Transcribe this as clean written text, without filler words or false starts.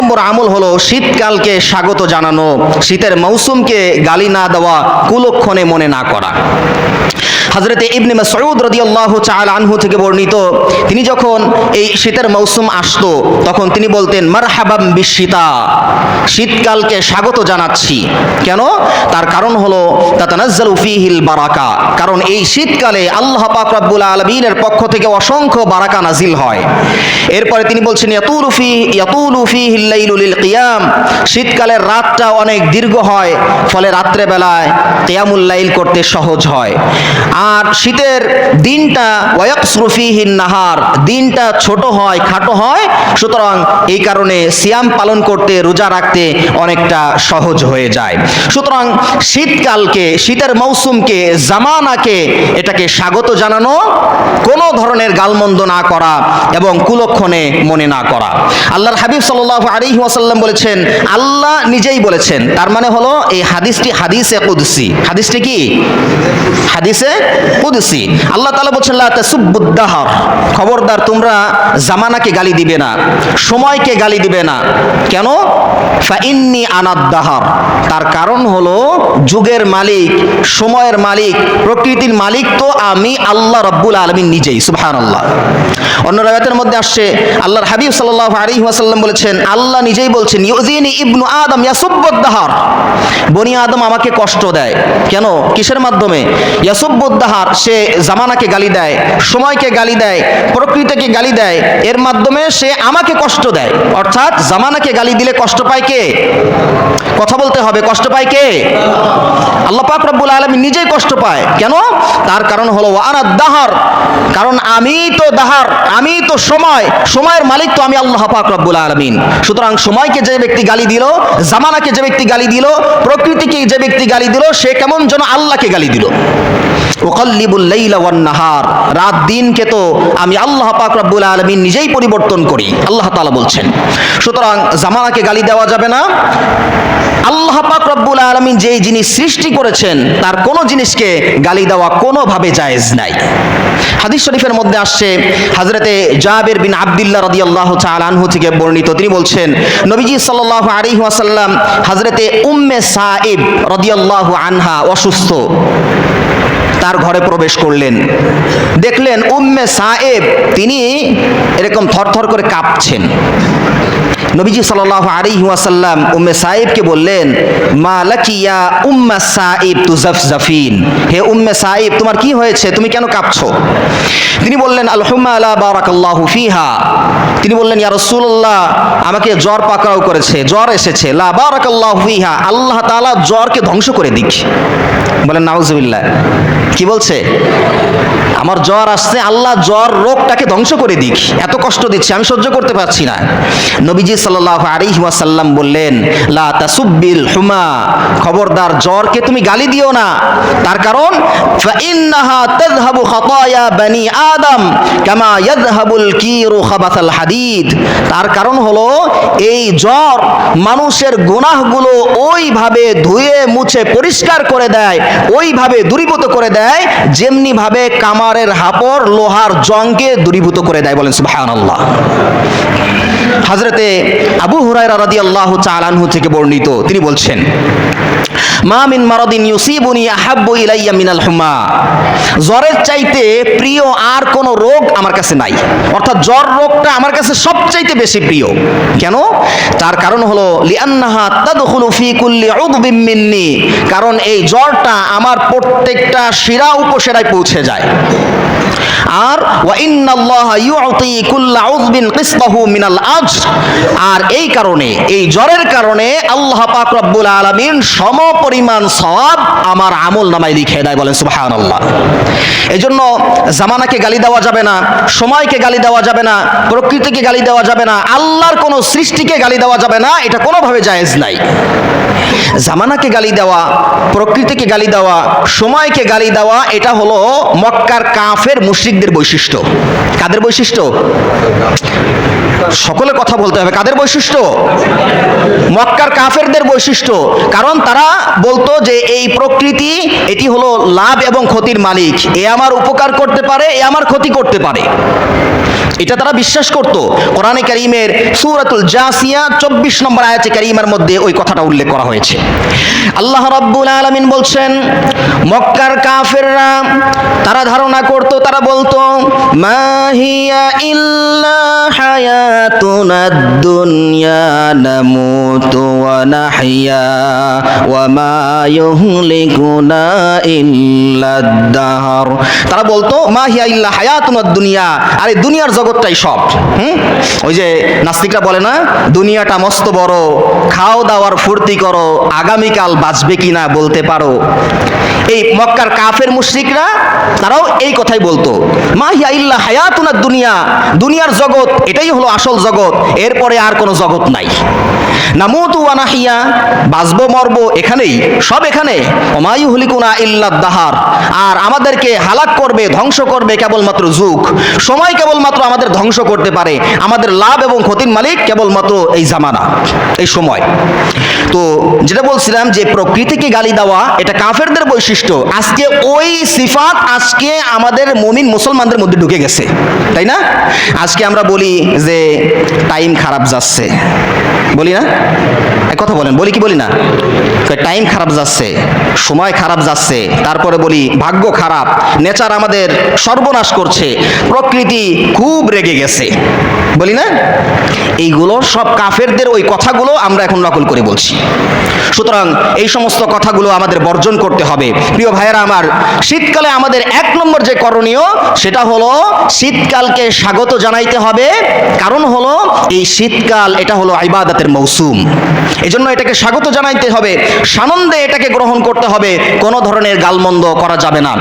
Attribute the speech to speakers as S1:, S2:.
S1: নম্বর আমল হলো শীতকালকে স্বাগত জানানো, শীতের মৌসুমকে গালি না দেওয়া, কুলক্ষণে মনে না করা। হযরতে ইবনে মাসউদ রাদিয়াল্লাহু তাআলা আনহু থেকে বর্ণিত, তিনি যখন এই শীতের মৌসুম আসতো তখন তিনি বলতেন মারহাবাম বিশশিতা, শীতকালকে স্বাগত জানাচ্ছি। কেন? তার কারণ হলো তাতানাজ্জালু ফীহিল বারাকা, কারণ এই শীতকালে আল্লাহ পাক রব্বুল আলামিনের পক্ষ থেকে অসংখ্য বারাকা নাজিল হয়। এরপরে তিনি বলছেন ইয়াতুলু ফীহিল লাইলু লিল কিয়াম, শীতকালের রাতটা অনেক দীর্ঘ হয়, ফলে রাত্রে বেলায় কিয়ামুল লাইল করতে সহজ হয়। আর শীতের দিনটা ওয়ায়াকসুরু ফীহিন নাহার, দিনটা ছোট হয়, খাটো হয়, সুতরাং এই কারণে সিয়াম পালন করতে, রোজা রাখতে অনেকটা সহজ হয়ে যায়। সুতরাং শীতকালকে, শীতের মৌসুমকে, জামানাকে, এটাকে স্বাগত জানানো, কোনো ধরনের গালমন্দ না করা এবং কুলক্ষণে মনে না করা। আল্লাহর হাবিব সাল্লাল্লাহু আলাইহি ওয়াসাল্লাম বলেছেন, আল্লাহ নিজেই বলেছেন, তার মানে হলো এই হাদিসটি হাদিসে কুদসি। হাদিসটি কি? হাদিসে কুদসি। আল্লাহ তাআলা বলেছেন লা তাসুব্বুদ দাহর, খবরদার তোমরা জামানাকে গালি দিবে না, সময়কে গালি দিবে না। কেন? ফা ইন্নী আনাদ দাহর, তার কারণ হলো যুগের মালিক, সময়ের মালিক, প্রকৃতির মালিক তো আমি আল্লাহ রাব্বুল আলামিন নিজেই। সুবহানাল্লাহ। অন্য রাওয়ায়াতের মধ্যে আসছে আল্লাহর হাবিব সাল্লাল্লাহু আলাইহি ওয়াসাল্লাম বলেছেন, আল্লাহ নিজেই বলছেন ইউযিনি ইবনু আদম ইয়াসুব্বুদ দাহর, বনি আদম আমাকে কষ্ট দেয়। কেন? কিসের মাধ্যমে? ইয়াসুব্বুদ দাহর, সে জামানাকে গালি দেয়, সময়কে গালি দেয়, প্রকৃতিকে গালি দেয়, এর মাধ্যমে সে আমাকে কষ্ট দেয়। অর্থাৎ জামানাকে গালি দিলে কষ্ট পায় কে? কথা বলতে হবে, কষ্ট পায় কে? আল্লাহ পাক রব্বুল আলামিন নিজেই কষ্ট পায়। কেন? তার কারণ হলো আনাদ দাহর, কারণ আমি তো দাহর, আমি তো সময়, সময়ের মালিক তো আমি আল্লাহ পাক রব্বুল আলামিন। সুতরাং সময়কে যে ব্যক্তি গালি দিল, জামানাকে যে ব্যক্তি গালি দিল, প্রকৃতিকে যে ব্যক্তি গালি দিল, সে কেমন যেন আল্লাহকে গালি দিল। উকাল্লিবুল লাইলা ওয়ান নাহার, রাত দিনকে তো আমি আল্লাহ পাক রব্বুল আলামিন নিজেই পরিবর্তন করি, আল্লাহ তাআলা বলছেন। সুতরাং জামানাকে গালি দেওয়া যাবে না। আল্লাহ পাক রব্বুল আলামিন যেই জিনিস সৃষ্টি করেছেন তার কোনো জিনিসকে গালি দেওয়া কোনোভাবে জায়েজ নাই। হাদিস শরীফের মধ্যে আসছে হযরতে জাবির বিন আব্দুল্লাহ রাদিয়াল্লাহু তাআলা আনহু থেকে বর্ণিত, তিনি বলছেন নবীজি সাল্লাল্লাহু আলাইহি ওয়াসাল্লাম হযরতে উম্মে সাঈব রাদিয়াল্লাহু আনহা অসুস্থ, তার ঘরে প্রবেশ করলেন, দেখলেন উম্মে সাঈব তিনি এরকম থরথর করে কাঁপছেন। নবীজি সাল্লাল্লাহু আলাইহি ওয়াসাল্লাম উম্মে সাঈবকে বললেন, মা লাকি ইয়া উম্মা সাঈব তুজাফজাফিন, হে উম্মে সাঈব তোমার কি হয়েছে, তুমি কেন কাঁপছো? তিনি বললেন আল হুম্মা লা বারাকাল্লাহু ফিহা, তিনি বললেন ইয়া রাসূলুল্লাহ আমাকে জ্বর পাকড়াও করেছে, জ্বর এসেছে, লা বারাকাল্লাহু ফিহা, আল্লাহ তাআলা জ্বরকে ধ্বংস করে দিক। বলেন নাউজুবিল্লাহ। কি বলছে? আমার জ্বর আসছে, আল্লাহ জ্বর রোগটাকে ধ্বংস করে দিক, এত কষ্ট দিচ্ছে, আমি সহ্য করতে পারছি না। নবীজি সাল্লাল্লাহু আলাইহি ওয়াসাল্লাম বললেন লা তাসুব্বিল হুমা, খবরদার জ্বরকে তুমি গালি দিও না। তার কারণ ফা ইন্নাহা তাযহাবু খাতায়া বনি আদম কামা ইয়াযহাবুল কিরু খাবাসাল হাদিদ, তার কারণ হলো এই জ্বর মানুষের গুনাহগুলো ওইভাবে ধুয়ে মুছে পরিষ্কার করে দেয়, ওইভাবে দূরীভূত করে দেয় যেমনি ভাবে কামারের হাপড় লোহার জংকে দূরীভূত করে দেয়। বলেন সুবহানাল্লাহ। হযরতে আবু হুরায়রা রাদিয়াল্লাহু তাআলা আনহু থেকে বর্ণিত, তিনি বলছেন মা মিন মারাদিন ইউসিবুনি আহাব্বু ইলাইয়া মিনাল হুমা, জ্বরের চাইতে প্রিয় আর কোন রোগ আমার কাছে নাই। অর্থাৎ জ্বর রোগটা আমার কাছে সবচাইতে বেশি প্রিয়। কেন? তার কারণ হলো লিআন্নাহা তাদখুলু ফি কুল্লি উযবিন মিন্নি, কারণ এই জ্বরটা আমার প্রত্যেকটা শিরা উপশিরায় পৌঁছে যায়। আর ওয়া ইন্নাল্লাহা ইউতি কুল্লা উযবিন কিসতাহু মিনাল আজর, আর এই কারণে, এই জ্বরের কারণে আল্লাহ পাক রব্বুল আলামিন সমপরিমাণ সওয়াব আমার আমল নামায় লিখে দেয়। বলেন সুবহানাল্লাহ। এজন্য জামানাকে গালি দেওয়া যাবে না, সময়কে গালি দেওয়া যাবে না, প্রকৃতিকে গালি দেওয়া যাবে না, আল্লাহর কোনো সৃষ্টিকে গালি দেওয়া যাবে না, এটা কোনোভাবে জায়েজ নাই। জামানাকে গালি দেওয়া, প্রকৃতিকে গালি দেওয়া, সময়কে গালি দেওয়া, এটা হলো মক্কার কাফের মুশরিকদের বৈশিষ্ট্য। কাদের বৈশিষ্ট্য? সকলে কথা বলতে হবে। কাদের বৈশিষ্ট্য? মক্কার কাফেরদের বৈশিষ্ট্য। কারণ তারা বলতো যে এই প্রকৃতি এটি হলো লাভ এবং ক্ষতির মালিক, এ আমার উপকার করতে পারে, এ আমার ক্ষতি করতে পারে। এটা তারা বিশ্বাস করত। কোরআনে কারীমের সূরাতুল জাসিয়া 24 নম্বর আয়াতে কারীমার মধ্যে ওই কথাটা উল্লেখ করা হয়েছে। আল্লাহ রাব্বুল আলামিন বলছেন, মক্কার কাফেররা তারা ধারণা করত, তারা বলতো, মা হিয়া ইল্লা হায়াতুনাদ দুনিয়া নামুতু ওয়া নাহইয়া ওয়া মা ইউহলিকুনা ইল্লাদ দাহর। তারা বলতো, মা হিয়া ইল্লা হায়াতুনাদ দুনিয়া, আরে দুনিয়ার জগৎটাই সব। ওই যে নাস্তিকরা বলে না, দুনিয়াটা মস্ত বড়, খাও দাওয়ার ফুর্তি করো, আগামীকাল বাঁচবে কিনা বলতে পারো। এই মক্কার কাফের মুশরিকরা তারাও এই কথাই বলতো, মা হিয়া ইল্লা হায়াতুনাদ দুনিয়া, দুনিয়ার জগৎ এটাই হলো আসল জগৎ, এরপরে আর কোনো জগৎ নাই। নামুতু ওয়া নাহিয়া, বাঁচবো মরবো এখানেই, সব এখানে। ওমা ইউহলিকুনা ইল্লাদ দাহার, আর আমাদেরকে হালাক করবে, ধ্বংস করবে কেবলমাত্র যুগ, সময় কেবলমাত্র আমাদের ধ্বংস করতে পারে, আমাদের লাভ এবং ক্ষতির মালিক কেবলমাত্র এই জামানা, এই সময়। তো যেটা বলছিলাম যে প্রকৃতিকে গালি দেওয়া এটা কাফেরদের বৈশিষ্ট্য, আজকে ওই সিফাত আজকে আমাদের মুমিন মুসলমানদের মধ্যে ঢুকে গেছে, তাই না? আজকে আমরা বলি যে টাইম খারাপ যাচ্ছে, বলি না? এক কথা বলেন, বলি কি বলি না? টাইম খারাপ যাচ্ছে, সময় খারাপ যাচ্ছে, তারপরে বলি ভাগ্য খারাপ, নেচার আমাদের সর্বনাশ করছে, প্রকৃতি খুব রেগে গেছে, বলি না? এইগুলো সব কাফেরদের ওই কথাগুলো আমরা এখন নকল করে বলছি। সুতরাং এই সমস্ত কথাগুলো আমাদের বর্জন করতে হবে। প্রিয় ভাইয়েরা আমার, শীতকালে আমাদের 1 নম্বর যে করণীয় সেটা হলো শীতকালকে স্বাগত জানাইতে হবে। কারণ হলো এই শীতকাল এটা হলো ইবাদতের মৌসুম, এজন্য এটাকে স্বাগত জানাইতে হবে, সানন্দে এটাকে গ্রহণ করতে হবে, কোনো ধরনের গালমন্দ করা যাবে না।